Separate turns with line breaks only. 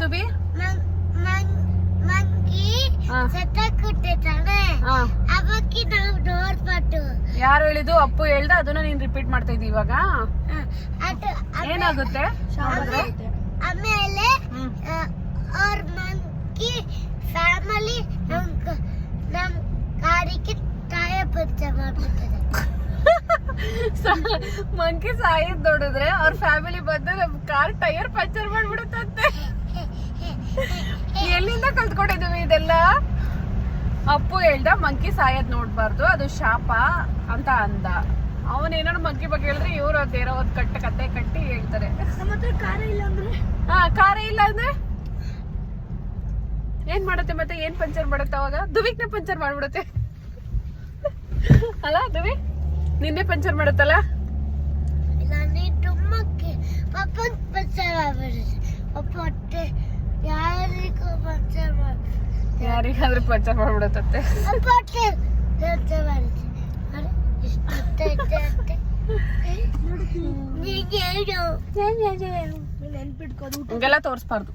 Dhubri?
Monkey ಸತ್ತಕ್ಕಿಟ್ಟೆ ಅವಕ್ಕೆ ನಾವು ನೋಡ್ಬಾರ್ದು.
ಯಾರು ಹೇಳಿದ್ದು? ಅಪ್ಪು ಹೇಳ್ದ, ಅದನ್ನ ನೀನ್ ರಿಪೀಟ್ ಮಾಡ್ತಾ ಇದ್ದಿ ಇವಾಗ. ಏನಾಗುತ್ತೆ?
ಆಮೇಲೆ ಅವ್ರ ಮಂಕಿ ಫ್ಯಾಮಿಲಿ ನಮ್ ಕಾರಿಗೆ ತಾಯ ಪರಿಚಯ ಮಾಡ್ಬಿಡ್ತದೆ.
ಮಂಕಿ ಸಾಯಿದ್ ನೋಡಿದ್ರೆ ಅವ್ರ ಫ್ಯಾಮಿಲಿ ಬಂದು ನಮ್ ಕಾರ್ ಟೈರ್ ಪಂಚರ್ ಮಾಡ್ಬಿಡುತ್ತಂತೆ. ಎಲ್ಲಿಂದ ಕಲ್ತ್ಕೊಂಡಿದೀವಿ ಇದೆಲ್ಲ? ಅಪ್ಪು ಹೇಳ್ದ ಮಂಕಿ ಸಾಯದ್ ನೋಡ್ಬಾರ್ದು, ಅದು ಶಾಪ ಅಂತ ಅಂದ. ಅವನೇನಾದ್ರು ಮಂಕಿ ಬಗ್ಗೆ ಹೇಳಿದ್ರೆ ಇವ್ರು ಅದೇನೋ ಒಂದ್ ಕತೆ ಕಟ್ಟಿ ಹೇಳ್ತಾರೆ.
ಕಾರ ಇಲ್ಲ ಅಂದ್ರೆ
ಕಾರ ಇಲ್ಲ ಅಂದ್ರೆ ಏನ್ ಮಾಡುತ್ತೆ ಮತ್ತೆ? ಏನ್ ಪಂಚರ್ ಮಾಡುತ್ತೆ ಅವಾಗ? ದುವಿಕ್ನ ಪಂಚರ್ ಮಾಡ್ಬಿಡುತ್ತೆ ಅಲ್ಲ ದುವಿ? ನಿನ್ನೆ ಪಂಚರ್ ಮಾಡುತ್ತಲ್ಲ?
ಪಪ್ಪನ್ ಪಂಚರ್ ಮಾಡ್ಬಿಡುತ್ತೆ. ಪಪ್ಪ ಹೊಟ್ಟೆ ಯಾರಿಗೂ ಪಂಚರ್ ಮಾಡ್ಬಿಡುತ್ತೆ.
ಯಾರಿಗಾದ್ರೂ ಪಂಚರ್ ಮಾಡ್ಬಿಡುತ್ತೆ.
ಪಪ್ಪ ಹೊಟ್ಟೆ ಪಂಚರ್ ಮಾಡುತ್ತೆ.
ಹಂಗೆಲ್ಲ ತೋರಿಸ್ಬಾರ್ದು.